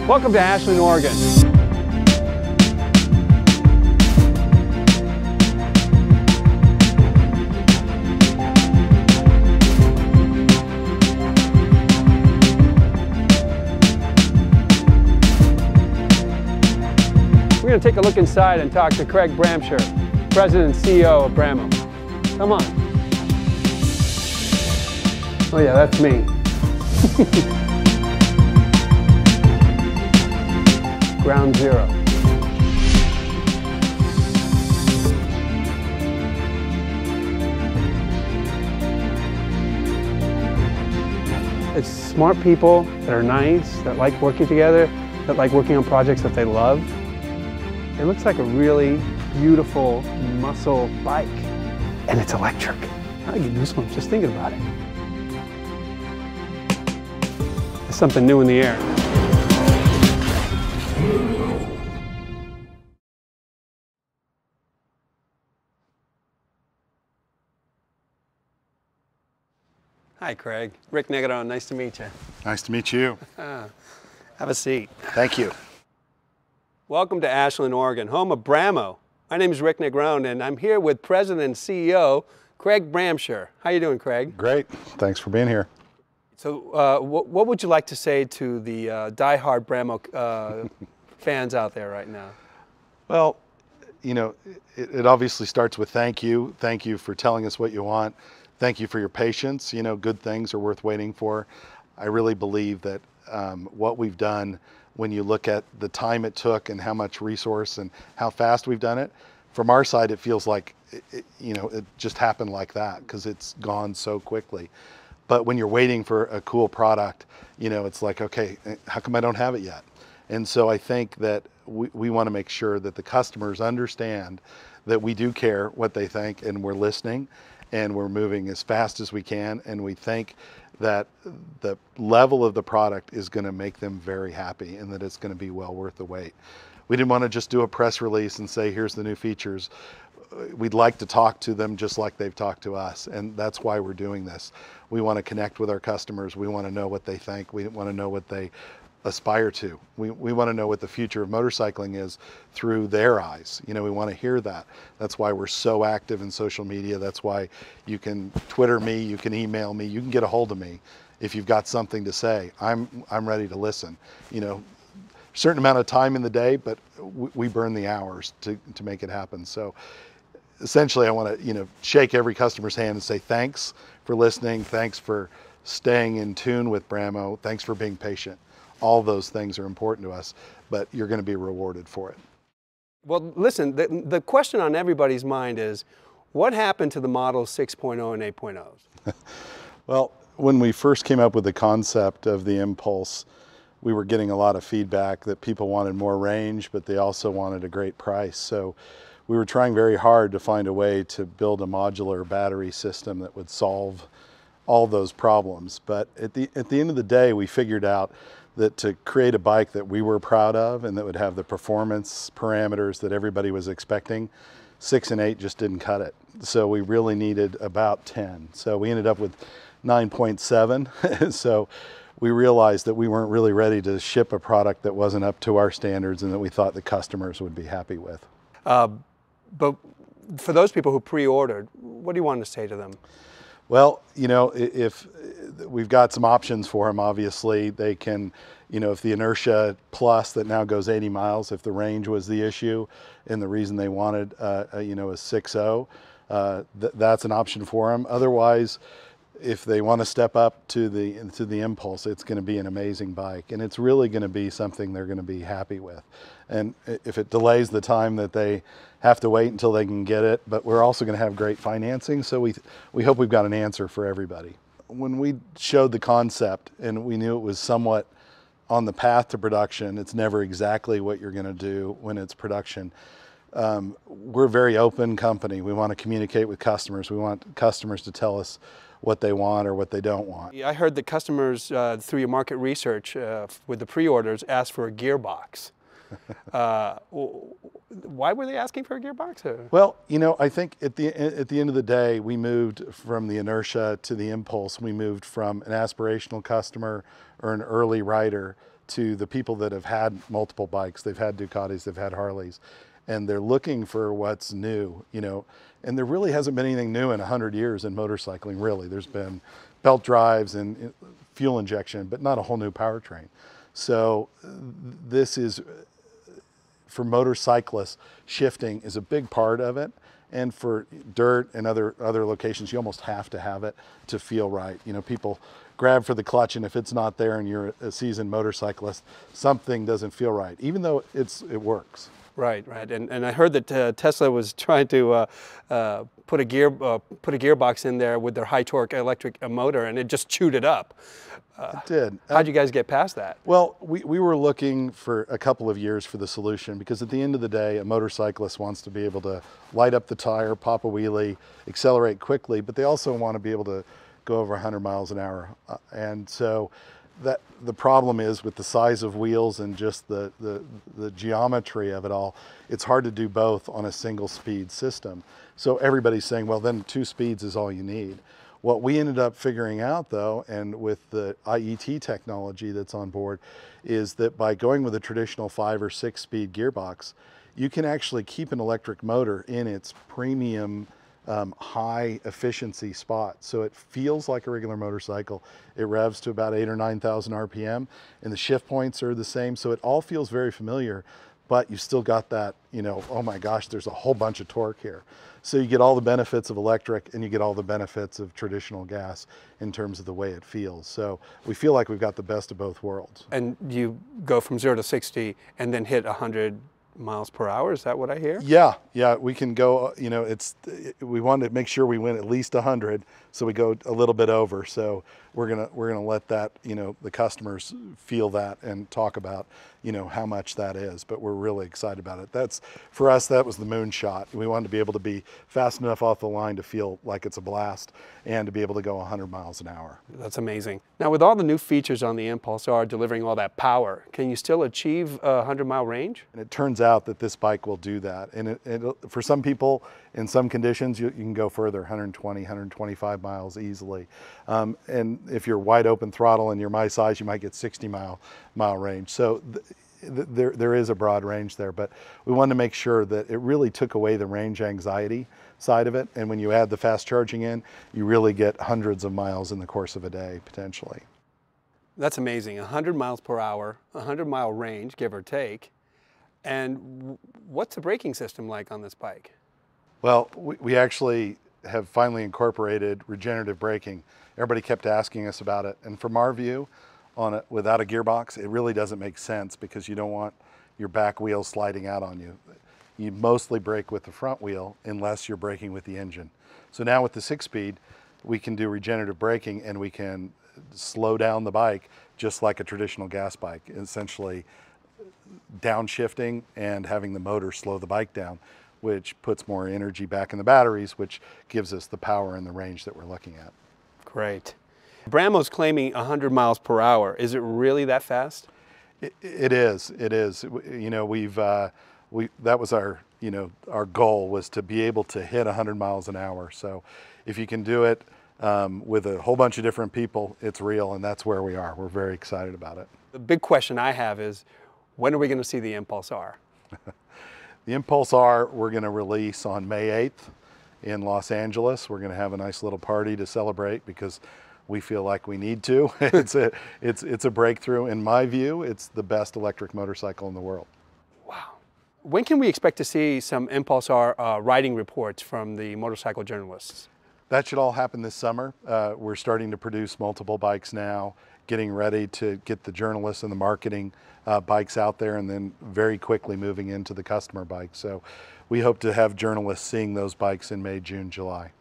Welcome to Ashland, Oregon. We're going to take a look inside and talk to Craig Bramscher, President and CEO of Brammo. Come on. Oh yeah, that's me. Ground zero. It's smart people that are nice, that like working together, that like working on projects that they love. It looks like a really beautiful muscle bike, and it's electric. I get goosebumps just thinking about it. There's something new in the air. Hi, Craig. Rick Negron, nice to meet you. Nice to meet you. Have a seat. Thank you. Welcome to Ashland, Oregon, home of Brammo. My name is Rick Negron, and I'm here with President and CEO Craig Bramscher. How you doing, Craig? Great. Thanks for being here. So what would you like to say to the diehard Brammo fans out there right now? Well, you know, it obviously starts with thank you. Thank you for telling us what you want. Thank you for your patience. You know, good things are worth waiting for. I really believe that what we've done, when you look at the time it took and how much resource and how fast we've done it, from our side, it feels like, it just happened like that because it's gone so quickly. But when you're waiting for a cool product, it's like, okay, how come I don't have it yet? And so I think that we want to make sure that the customers understand that we do care what they think, and we're listening, and we're moving as fast as we can, and we think that the level of the product is going to make them very happy and that it's going to be well worth the wait. We didn't want to just do a press release and say, here's the new features. We'd like to talk to them just like they've talked to us, and that's why we're doing this. We want to connect with our customers. We want to know what they think. We want to know what they aspire to. We want to know what the future of motorcycling is through their eyes. We want to hear that. That's why we're so active in social media. That's why you can Twitter me, you can email me, you can get a hold of me if you've got something to say. I'm ready to listen. Certain amount of time in the day, but we burn the hours to make it happen. So essentially I want to shake every customer's hand and say thanks for listening, thanks for staying in tune with Brammo, thanks for being patient. All those things are important to us, but you're going to be rewarded for it. Well, listen, the question on everybody's mind is, what happened to the Models 6.0 and 8.0s? Well, when we first came up with the concept of the Impulse, we were getting a lot of feedback that people wanted more range, but they also wanted a great price. So we were trying very hard to find a way to build a modular battery system that would solve all those problems. But at the end of the day, we figured out that to create a bike that we were proud of and that would have the performance parameters that everybody was expecting, 6 and 8 just didn't cut it. So we really needed about 10. So we ended up with 9.7. So we realized that we weren't really ready to ship a product that wasn't up to our standards and that we thought the customers would be happy with. But for those people who pre-ordered, what do you want to say to them? Well, if we've got some options for them, obviously they can, if the Inertia Plus that now goes 80 miles, if the range was the issue and the reason they wanted, a 6.0, that's an option for them. Otherwise, if they want to step up to the Impulse, it's going to be an amazing bike, and it's really going to be something they're going to be happy with. And if it delays the time that they have to wait until they can get it, but we're also going to have great financing, so we hope we've got an answer for everybody. When we showed the concept and we knew it was somewhat on the path to production, it's never exactly what you're going to do when it's production. We're a very open company. We want to communicate with customers. We want customers to tell us what they want or what they don't want. I heard that customers, through your market research with the pre-orders, asked for a gearbox. Why were they asking for a gearbox? Well, I think at the end of the day, we moved from the Inertia to the Impulse. We moved from an aspirational customer or an early rider to the people that have had multiple bikes. They've had Ducatis, they've had Harleys, and they're looking for what's new, you know. And there really hasn't been anything new in 100 years in motorcycling, really. There's been belt drives and fuel injection, but not a whole new powertrain. So this is, for motorcyclists, shifting is a big part of it. And for dirt and other locations, you almost have to have it to feel right. You know, people grab for the clutch, and if it's not there and you're a seasoned motorcyclist, something doesn't feel right, even though it works. Right, right. And I heard that Tesla was trying to put a gearbox in there with their high torque electric motor, and it just chewed it up. It did. How'd you guys get past that? Well, we were looking for a couple of years for the solution, because at the end of the day, a motorcyclist wants to be able to light up the tire, pop a wheelie, accelerate quickly, but they also want to be able to go over 100 miles an hour. And so the problem is, with the size of wheels and just the geometry of it all, it's hard to do both on a single speed system. So everybody's saying, well, then 2 speeds is all you need. What we ended up figuring out, though, and with the IET technology that's on board, is that by going with a traditional 5 or 6 speed gearbox, you can actually keep an electric motor in its premium high efficiency spot. So it feels like a regular motorcycle. It revs to about 8,000 or 9,000 RPM, and the shift points are the same. So it all feels very familiar, but you've still got that, you know, oh my gosh, there's a whole bunch of torque here. So you get all the benefits of electric, and you get all the benefits of traditional gas in terms of the way it feels. So we feel like we've got the best of both worlds. And you go from 0 to 60 and then hit 100 miles per hour, is that what I hear? Yeah, we can go, you know, we wanted to make sure we went at least 100, so we go a little bit over. So we're gonna let that, you know, the customers feel that and talk about, you know, how much that is. But we're really excited about it. That's, for us, that was the moonshot. We wanted to be able to be fast enough off the line to feel like it's a blast, and to be able to go 100 miles an hour. That's amazing. Now, with all the new features on the Impulse R delivering all that power, can you still achieve a 100-mile range? And it turns out that this bike will do that. And for some people, in some conditions, you can go further, 120, 125 miles easily. And if you're wide open throttle and you're my size, you might get 60-mile range. So there is a broad range there, but we wanted to make sure that it really took away the range anxiety side of it. And when you add the fast charging in, you really get hundreds of miles in the course of a day, potentially. That's amazing. 100 miles per hour, 100-mile range, give or take. And what's the braking system like on this bike? Well, we actually have finally incorporated regenerative braking. Everybody kept asking us about it. And from our view, without a gearbox, it really doesn't make sense, because you don't want your back wheel sliding out on you. You mostly brake with the front wheel unless you're braking with the engine. So now with the 6-speed, we can do regenerative braking, and we can slow down the bike just like a traditional gas bike, essentially downshifting and having the motor slow the bike down, which puts more energy back in the batteries, which gives us the power and the range that we're looking at. Great. Brammo's claiming 100 miles per hour. Is it really that fast? It is. You know, that was our, you know, our goal was to be able to hit 100 miles an hour. So if you can do it with a whole bunch of different people, it's real, and that's where we are. We're very excited about it. The big question I have is, when are we going to see the Impulse R? The Impulse R we're going to release on May 8th in Los Angeles. We're going to have a nice little party to celebrate, because we feel like we need to. It's a breakthrough. In my view, it's the best electric motorcycle in the world. Wow. When can we expect to see some Impulse R riding reports from the motorcycle journalists? That should all happen this summer. We're starting to produce multiple bikes now, getting ready to get the journalists and the marketing bikes out there, and then very quickly moving into the customer bikes. So we hope to have journalists seeing those bikes in May, June, July.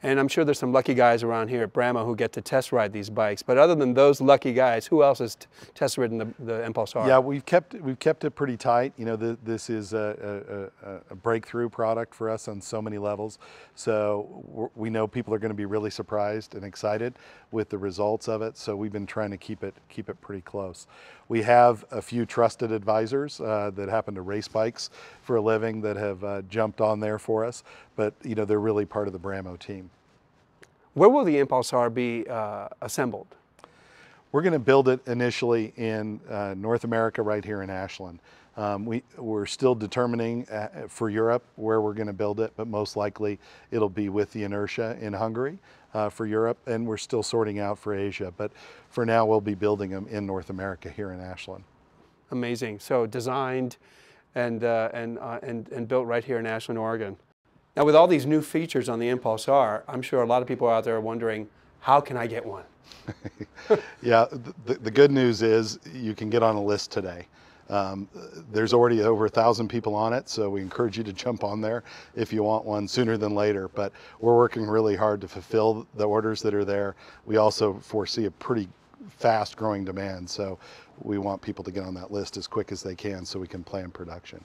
And I'm sure there's some lucky guys around here at Brammo who get to test ride these bikes. But other than those lucky guys, who else has test ridden the Impulse R? Yeah, we've kept it pretty tight. You know, this is a breakthrough product for us on so many levels. So we know people are going to be really surprised and excited with the results of it. So we've been trying to keep it pretty close. We have a few trusted advisors that happen to race bikes for a living that have jumped on there for us. But you know, they're really part of the Brammo team. Where will the Impulse R be assembled? We're going to build it initially in North America, right here in Ashland. We're still determining for Europe where we're going to build it, but most likely it'll be with the inertia in Hungary for Europe, and we're still sorting out for Asia. But for now, we'll be building them in North America here in Ashland. Amazing. So designed and built right here in Ashland, Oregon. Now, with all these new features on the Impulse R, I'm sure a lot of people out there are wondering, how can I get one? Yeah, the good news is you can get on a list today. There's already over 1,000 people on it, so we encourage you to jump on there if you want one sooner than later. But we're working really hard to fulfill the orders that are there. We also foresee a pretty fast growing demand, so we want people to get on that list as quick as they can so we can plan production.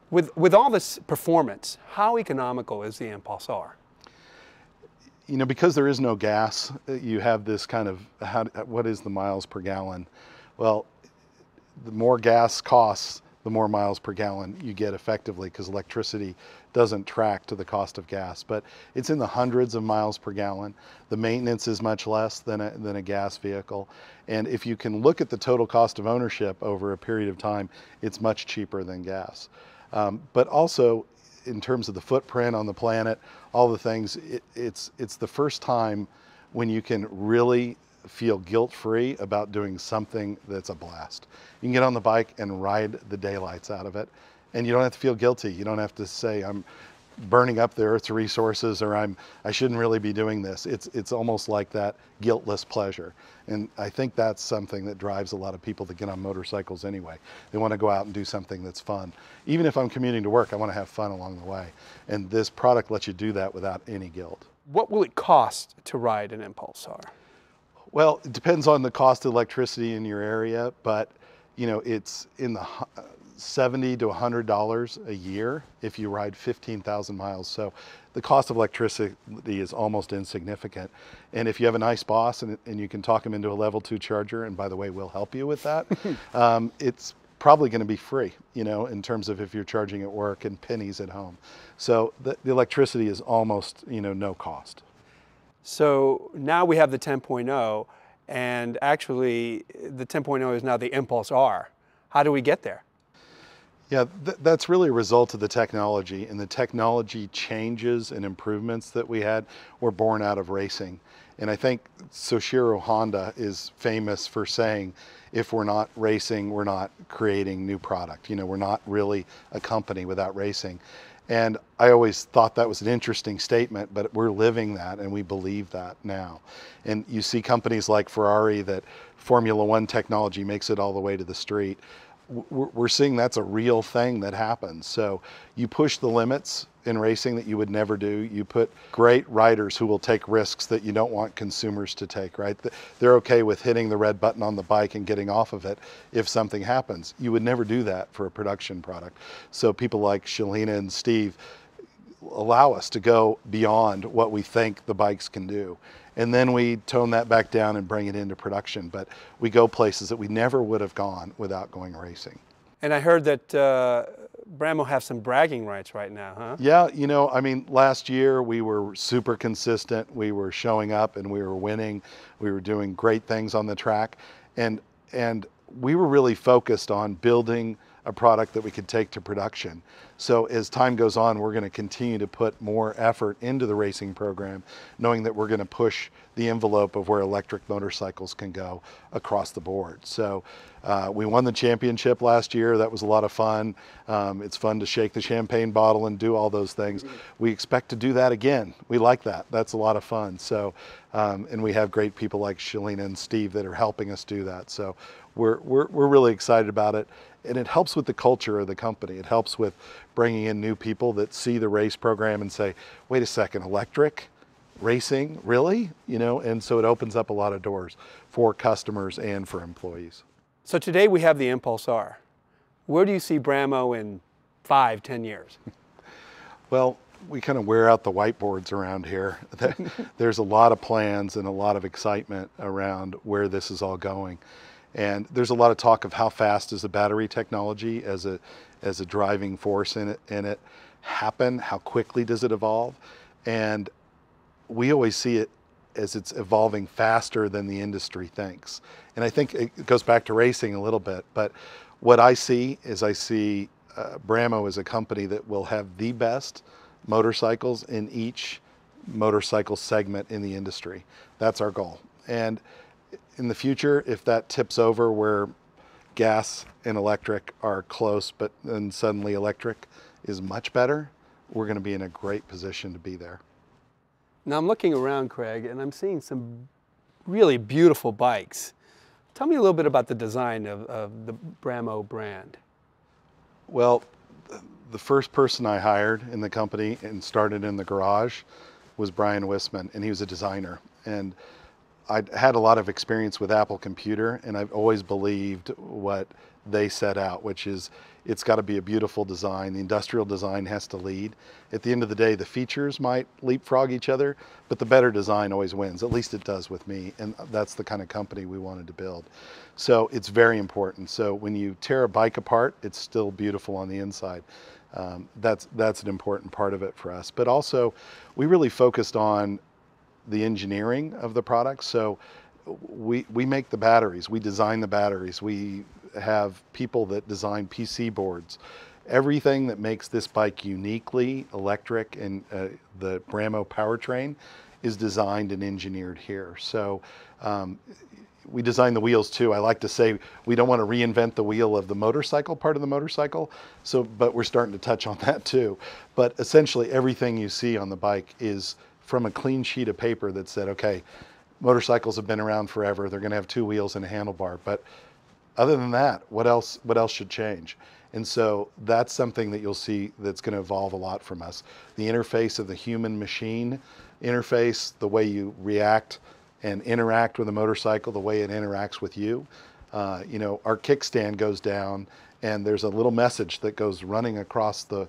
With all this performance, how economical is the Impulse R? You know, because there is no gas, you have this kind of, what is the miles per gallon? Well, the more gas costs, the more miles per gallon you get effectively, because electricity doesn't track to the cost of gas. But it's in the hundreds of miles per gallon. The maintenance is much less than a gas vehicle. And if you can look at the total cost of ownership over a period of time, it's much cheaper than gas. But also, in terms of the footprint on the planet, all the things, it's the first time when you can really feel guilt-free about doing something that's a blast. You can get on the bike and ride the daylights out of it, and you don't have to feel guilty. You don't have to say, I'm burning up the Earth's resources, or I shouldn't really be doing this. It's almost like that guiltless pleasure. And I think that's something that drives a lot of people to get on motorcycles anyway. They want to go out and do something that's fun. Even if I'm commuting to work, I want to have fun along the way. And this product lets you do that without any guilt. What will it cost to ride an Impulse R? Well, it depends on the cost of electricity in your area, but you know, it's in the $70 to $100 a year if you ride 15,000 miles. So the cost of electricity is almost insignificant. And if you have a nice boss and you can talk them into a level 2 charger, and by the way, we'll help you with that, it's probably going to be free, you know, in terms of if you're charging at work and pennies at home. So the electricity is almost, you know, no cost. So now we have the 10.0, and actually the 10.0 is now the Impulse R. How do we get there? Yeah, that's really a result of the technology, and the technology changes and improvements that we had were born out of racing. And I think Soichiro Honda is famous for saying, if we're not racing, we're not creating new product. You know, we're not really a company without racing. And I always thought that was an interesting statement, but we're living that and we believe that now. And you see companies like Ferrari, that Formula One technology makes it all the way to the street. We're seeing that's a real thing that happens. So you push the limits in racing that you would never do. You put great riders who will take risks that you don't want consumers to take, right? They're okay with hitting the red button on the bike and getting off of it if something happens. You would never do that for a production product. So people like Shalina and Steve allow us to go beyond what we think the bikes can do. And then we tone that back down and bring it into production. But we go places that we never would have gone without going racing. And I heard that Brammo have some bragging rights right now, huh? Yeah, you know, I mean, last year we were super consistent. We were showing up and we were winning. We were doing great things on the track. And we were really focused on building a product that we could take to production. So as time goes on, we're going to continue to put more effort into the racing program, knowing that we're going to push the envelope of where electric motorcycles can go across the board. So we won the championship last year. That was a lot of fun. It's fun to shake the champagne bottle and do all those things. We expect to do that again. We like that. That's a lot of fun. So, and we have great people like Shalina and Steve that are helping us do that. So we're really excited about it. And it helps with the culture of the company. It helps with bringing in new people that see the race program and say, wait a second, electric racing, really? You know, and so it opens up a lot of doors for customers and for employees. So today we have the Impulse R. Where do you see Brammo in 5, 10 years? Well, we kind of wear out the whiteboards around here. There's a lot of plans and a lot of excitement around where this is all going. And there's a lot of talk of how fast is the battery technology as a driving force in it happen? How quickly does it evolve? And we always see it as it's evolving faster than the industry thinks. And I think it goes back to racing a little bit, but what I see is Brammo is a company that will have the best motorcycles in each motorcycle segment in the industry. That's our goal. And in the future, if that tips over where gas and electric are close, but then suddenly electric is much better, we're going to be in a great position to be there. Now I'm looking around, Craig, and I'm seeing some really beautiful bikes. Tell me a little bit about the design of the Brammo brand. Well, the first person I hired in the company and started in the garage was Brian Wisman, and he was a designer. And I'd had a lot of experience with Apple Computer, and I've always believed what they set out, which is it's got to be a beautiful design. The industrial design has to lead. At the end of the day, the features might leapfrog each other, but the better design always wins. At least it does with me, and that's the kind of company we wanted to build. So it's very important. So when you tear a bike apart, it's still beautiful on the inside. That's an important part of it for us. But also, we really focused on the engineering of the product. So we make the batteries, we design the batteries, we have people that design PC boards. Everything that makes this bike uniquely electric and the Brammo powertrain is designed and engineered here. So we design the wheels too. I like to say we don't want to reinvent the wheel of the motorcycle part of the motorcycle, but we're starting to touch on that too. But essentially everything you see on the bike is from a clean sheet of paper that said, okay, motorcycles have been around forever. They're going to have two wheels and a handlebar. But other than that, what else should change? And so that's something that you'll see that's going to evolve a lot from us. The interface of the human-machine interface, the way you react and interact with a motorcycle, the way it interacts with you. You know, our kickstand goes down and there's a little message that goes running across the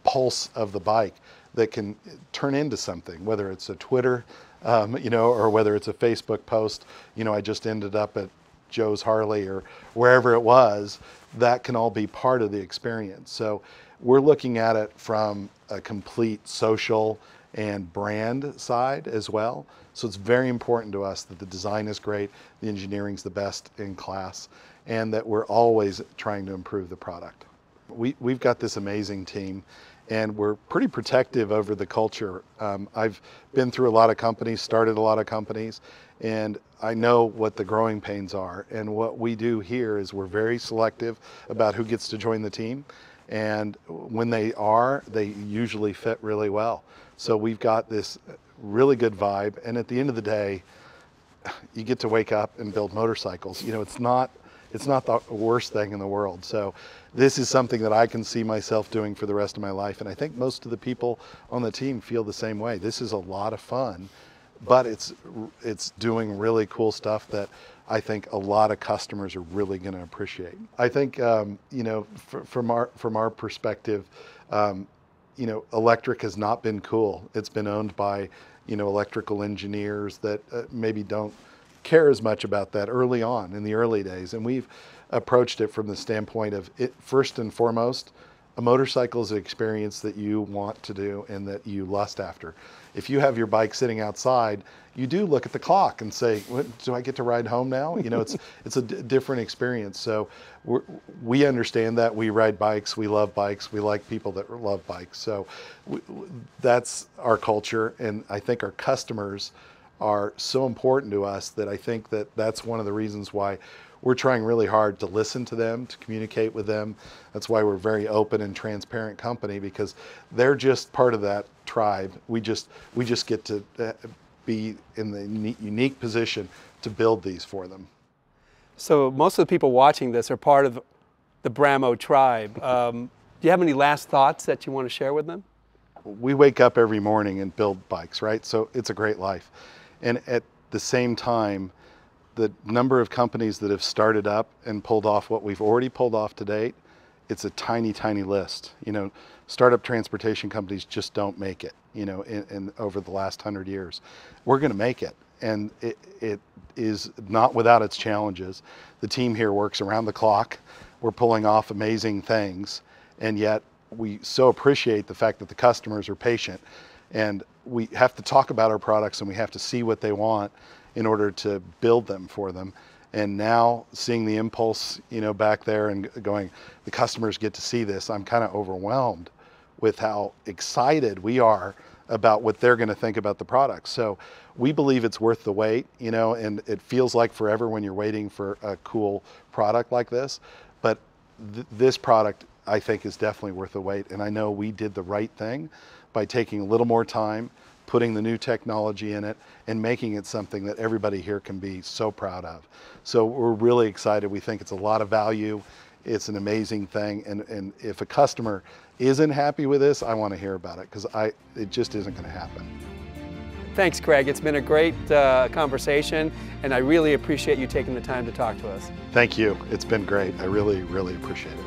pulse of the bike that can turn into something, whether it's a Twitter, you know, or whether it's a Facebook post. You know, I just ended up at Joe's Harley or wherever it was. That can all be part of the experience. So we're looking at it from a complete social and brand side as well. So it's very important to us that the design is great, the engineering's the best in class, and that we're always trying to improve the product. We've got this amazing team, and we're pretty protective over the culture. I've been through a lot of companies, started a lot of companies, and I know what the growing pains are. And what we do here is we're very selective about who gets to join the team. And when they usually fit really well. So we've got this really good vibe. And at the end of the day, you get to wake up and build motorcycles. You know, it's not the worst thing in the world. So this is something that I can see myself doing for the rest of my life. And I think most of the people on the team feel the same way. This is a lot of fun, but it's doing really cool stuff that I think a lot of customers are really going to appreciate. I think, you know, from our perspective, you know, electric has not been cool. It's been owned by, you know, electrical engineers that maybe don't care as much about that early on in the early days. And we've approached it from the standpoint of it, first and foremost, a motorcycle is an experience that you want to do and that you lust after. If you have your bike sitting outside, you do look at the clock and say, do I get to ride home now? You know, it's a different experience. So we understand that. We ride bikes, we love bikes, we like people that love bikes. So that's our culture, and I think our customers are so important to us that I think that that's one of the reasons why we're trying really hard to listen to them, to communicate with them. That's why we're a very open and transparent company, because they're just part of that tribe. We just get to be in the unique position to build these for them. So most of the people watching this are part of the Brammo tribe. Do you have any last thoughts that you want to share with them? We wake up every morning and build bikes, right? So it's a great life. And at the same time, the number of companies that have started up and pulled off what we've already pulled off to date, it's a tiny, tiny list. You know, startup transportation companies just don't make it, you know, in over the last 100 years. We're going to make it. And it is not without its challenges. The team here works around the clock. We're pulling off amazing things. And yet we so appreciate the fact that the customers are patient. And we have to talk about our products and we have to see what they want in order to build them for them. And now seeing the impulse, back there and going, the customers get to see this, I'm kind of overwhelmed with how excited we are about what they're going to think about the product. So we believe it's worth the wait, and it feels like forever when you're waiting for a cool product like this. But this product, I think, is definitely worth the wait. And I know we did the right thing by taking a little more time, putting the new technology in it, and making it something that everybody here can be so proud of. So we're really excited. We think it's a lot of value. It's an amazing thing. And if a customer isn't happy with this, I want to hear about it, because it just isn't going to happen. Thanks, Craig. It's been a great conversation, and I really appreciate you taking the time to talk to us. Thank you. It's been great. I really, really appreciate it.